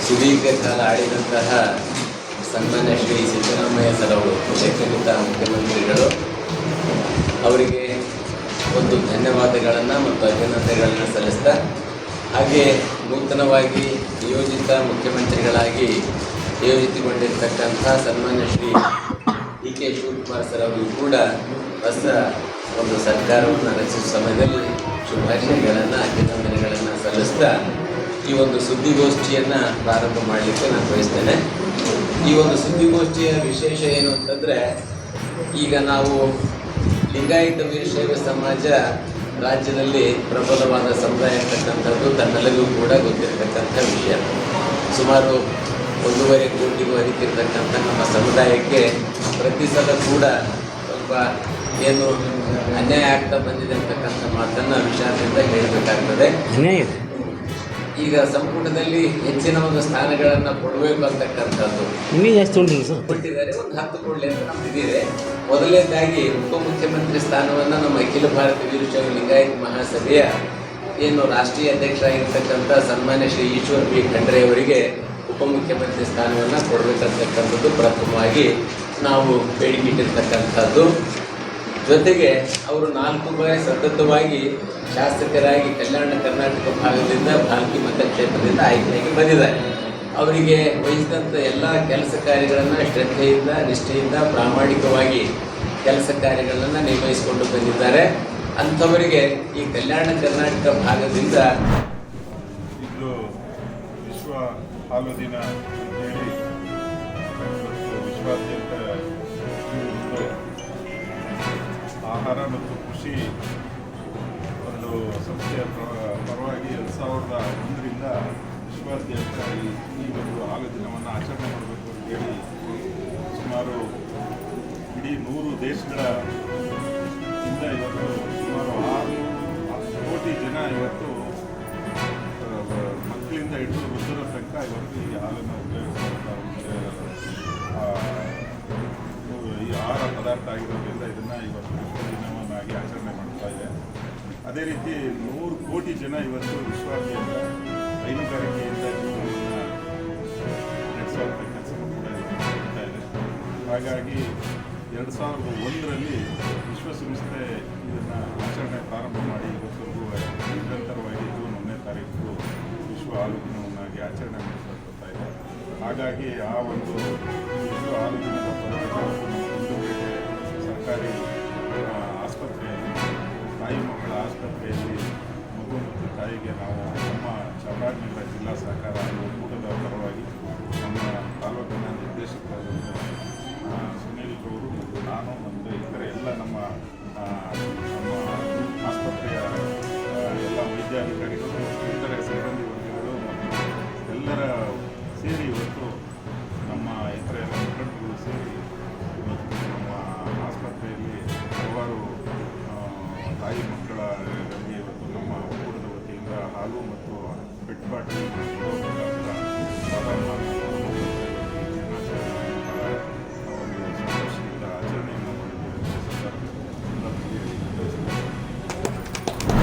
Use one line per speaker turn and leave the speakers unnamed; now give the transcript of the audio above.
ಸುದೀರ್ಘ ಕಾಲ ಆಳಿದಂತಹ ಸನ್ಮಾನ್ಯ ಶ್ರೀ ಸಿದ್ದರಾಮಯ್ಯ ಸರ್ ಅವರು ಶೈಕ್ಷಣಿಕ ಮುಖ್ಯಮಂತ್ರಿಗಳು ಅವರಿಗೆ ಒಂದು ಧನ್ಯವಾದಗಳನ್ನು ಮತ್ತು ಅಭಿನಂದನೆಗಳನ್ನು ಸಲ್ಲಿಸ್ತಾ, ಹಾಗೆ ನೂತನವಾಗಿ ನಿಯೋಜಿತ ಮುಖ್ಯಮಂತ್ರಿಗಳಾಗಿ ನಿಯೋಜಿತಗೊಂಡಿರ್ತಕ್ಕಂಥ ಸನ್ಮಾನ್ಯ Shri D K Shivakumar sir ಅವರಿಗೂ ಕೂಡ ಹೊಸ ಒಂದು ಸರ್ಕಾರವನ್ನು ರಚಿಸುವ ಸಮಯದಲ್ಲಿ ಶುಭಾಶಯಗಳನ್ನು ಅಭಿನಂದನೆಗಳನ್ನು ಸಲ್ಲಿಸ್ತಾ ಈ ಒಂದು ಸುದ್ದಿಗೋಷ್ಠಿಯನ್ನು ಪ್ರಾರಂಭ ಮಾಡಲಿಕ್ಕೆ ನಾನು ಬಯಸ್ತೇನೆ. ಈ ಒಂದು ಸುದ್ದಿಗೋಷ್ಠಿಯ ವಿಶೇಷ ಏನು ಅಂತಂದರೆ, ಈಗ ನಾವು ಲಿಂಗಾಯತ ವೀರಶೈವ ಸಮಾಜ ರಾಜ್ಯದಲ್ಲಿ ಪ್ರಬಲವಾದ ಸಮುದಾಯ ಇರ್ತಕ್ಕಂಥದ್ದು ತನ್ನೆಲ್ಲರಿಗೂ ಕೂಡ ಗೊತ್ತಿರತಕ್ಕಂಥ ವಿಷಯ. ಸುಮಾರು 1.5 ಕೋಟಿಗೂ ಅಧಿಕಿರ್ತಕ್ಕಂಥ ನಮ್ಮ ಸಮುದಾಯಕ್ಕೆ ಪ್ರತಿ ಸಲ ಕೂಡ ಸ್ವಲ್ಪ ಏನು ಅನ್ಯಾಯ ಆಗ್ತಾ ಬಂದಿದೆ ಅಂತಕ್ಕಂಥ ಮಾತನ್ನು ವಿಷಾದದಿಂದ ಹೇಳಬೇಕಾಗ್ತದೆ. ಈಗ ಸಂಪುಟದಲ್ಲಿ ಹೆಚ್ಚಿನ ಒಂದು ಸ್ಥಾನಗಳನ್ನು ಕೊಡಬೇಕು ಅಂತಕ್ಕಂಥದ್ದು ಕೊಟ್ಟಿದ್ದಾರೆ. ಒಂದು 10 ಕೊಡಲಿ ಅಂತ ನಮ್ದಿದೆ. ಮೊದಲನೇದಾಗಿ ಉಪಮುಖ್ಯಮಂತ್ರಿ ಸ್ಥಾನವನ್ನು ನಮ್ಮ ಅಖಿಲ ಭಾರತ ವೀರಶೈವ ಲಿಂಗಾಯತ ಮಹಾಸಭೆಯ ಏನು ರಾಷ್ಟ್ರೀಯ ಅಧ್ಯಕ್ಷರಾಗಿರ್ತಕ್ಕಂಥ ಸನ್ಮಾನ್ಯ ಶ್ರೀ ಈಶ್ವರ್ ಬಿ ಖಂಡ್ರೆ ಅವರಿಗೆ ಉಪಮುಖ್ಯಮಂತ್ರಿ ಸ್ಥಾನವನ್ನು ಕೊಡಬೇಕಂತಕ್ಕಂಥದ್ದು ಪ್ರಥಮವಾಗಿ ನಾವು ಬೇಡಿಕೆ ಇಟ್ಟಿರ್ತಕ್ಕಂಥದ್ದು. ಜೊತೆಗೆ ಅವರು 4 ಬಾರಿ ಸತತವಾಗಿ ಶಾಸಕರಾಗಿ ಕಲ್ಯಾಣ ಕರ್ನಾಟಕ ಭಾಗದಿಂದ ಭಾಲ್ಕಿ ಮತಕ್ಷೇತ್ರದಿಂದ ಆಯ್ಕೆಯಾಗಿ ಬಂದಿದ್ದಾರೆ. ಅವರಿಗೆ ವಹಿಸಿದಂಥ ಎಲ್ಲ ಕೆಲಸ ಕಾರ್ಯಗಳನ್ನು ಶ್ರದ್ಧೆಯಿಂದ, ನಿಷ್ಠೆಯಿಂದ, ಪ್ರಾಮಾಣಿಕವಾಗಿ ಕೆಲಸ ಕಾರ್ಯಗಳನ್ನು ನಿರ್ವಹಿಸಿಕೊಂಡು ಬಂದಿದ್ದಾರೆ. ಅಂಥವರಿಗೆ ಈ ಕಲ್ಯಾಣ ಕರ್ನಾಟಕ ಭಾಗದಿಂದ
ವಿಶ್ವ ಹಾಲು ದಿನ ಅಂತೇಳಿ ವಿಶ್ವಾದ್ಯಂತ ಆಹಾರ ಮತ್ತು ಕೃಷಿ ಒಂದು ಸಂಸ್ಥೆಯ ಪರವಾಗಿ 2001ರಿಂದ ವಿಶ್ವಾದ್ಯಂತ ಈ ಒಂದು ಹಾಲು ದಿನವನ್ನು ಆಚರಣೆ ಮಾಡಬೇಕು ಅಂತೇಳಿ ಸುಮಾರು ಇಡೀ 100 ದೇಶಗಳ ಇಂದ ಇವತ್ತು ಸುಮಾರು 6 ಕೋಟಿ ಜನ ಇವತ್ತು ಮಕ್ಕಳಿಂದ ಹಿಡಿದು ವೃದ್ಧರ ತನಕ ಇವತ್ತು ಈ ಹಾಲನ್ನು ಉಪಯೋಗಿಸುವಂಥ ಈ ಆಹಾರ ಪದಾರ್ಥ ಆಗಿರೋದ್ರಿಂದ ಇದನ್ನು ಇವತ್ತು ವಿಶ್ವ ದಿನವನ್ನಾಗಿ ಆಚರಣೆ ಮಾಡ್ತಾ ಇದೆ. ಅದೇ ರೀತಿ 100 ಕೋಟಿ ಜನ ಇವತ್ತು ವಿಶ್ವಾದ್ಯಂತ ಹೈನುಗಾರಿಕೆಯಿಂದ ಜೀವನವನ್ನು ನಡೆಸುವಂಥ ಕೆಲಸವನ್ನು ಕೂಡ ಮಾಡ್ತಾ ಇದೆ. ಹಾಗಾಗಿ 2001ರಲ್ಲಿ ವಿಶ್ವಸಂಸ್ಥೆ ಇದನ್ನು ಆಚರಣೆ ಪ್ರಾರಂಭ ಮಾಡಿ ಇವತ್ತರೆಗೂ ನಿರಂತರವಾಗಿ ಜೂನ್ 1ನೇ ತಾರೀಕು ವಿಶ್ವ ಹಾಲು ದಿನವನ್ನಾಗಿ ಆಚರಣೆ ಮಾಡಿಕೊಳ್ತಾ ಇದೆ. ಹಾಗಾಗಿ ಆ ಒಂದು ವಿಶ್ವ ಹಾಲು ದಿನದ ಪರವಾಗಿ ಗುಂಡ್ಲುಪೇಟೆ ಸರ್ಕಾರಿ ಆಸ್ಪತ್ರೆಯಲ್ಲಿ, ತಾಯಿ ಮಕ್ಕಳ ಆಸ್ಪತ್ರೆಯಲ್ಲಿ ಮಗು ಮತ್ತು ತಾಯಿಗೆ ನಾವು ನಮ್ಮ ಚಾಮರಾಜನಗರ ಜಿಲ್ಲಾ ಸಹಕಾರ ಒಕ್ಕೂಟದ ಪರವಾಗಿ ನಮ್ಮ ತಾಲೂಕಿನ ನಿರ್ದೇಶಕರಾದಂಥ ಸುನೀಲ್ ಅವರು ಮತ್ತು ನಾನು ಮತ್ತು ಇತರ ಎಲ್ಲ ನಮ್ಮ ಆಸ್ಪತ್ರೆಯ ಎಲ್ಲ ವೈದ್ಯಾಧಿಕಾರಿಗಳು, ಇತರ ಸಿಬ್ಬಂದಿ ವರ್ಗಗಳು ಮತ್ತು ಎಲ್ಲರ ಸೇರಿ ಇವತ್ತು ನಮ್ಮ ಇತರ ಎಲ್ಲ ಮುಖಂಡರು ಸೇರಿ ಇವತ್ತು ನಮ್ಮ ಆಸ್ಪತ್ರೆಯಲ್ಲಿ ಹಲವಾರು ತಾಯಿ ಮಕ್ಕಳ ಇವತ್ತು ನಮ್ಮ ಒಕ್ಕೂಟದ ವತಿಯಿಂದ ಹಾಲು ಮತ್ತು ಪೆಟ್ ಬಾಟಲ್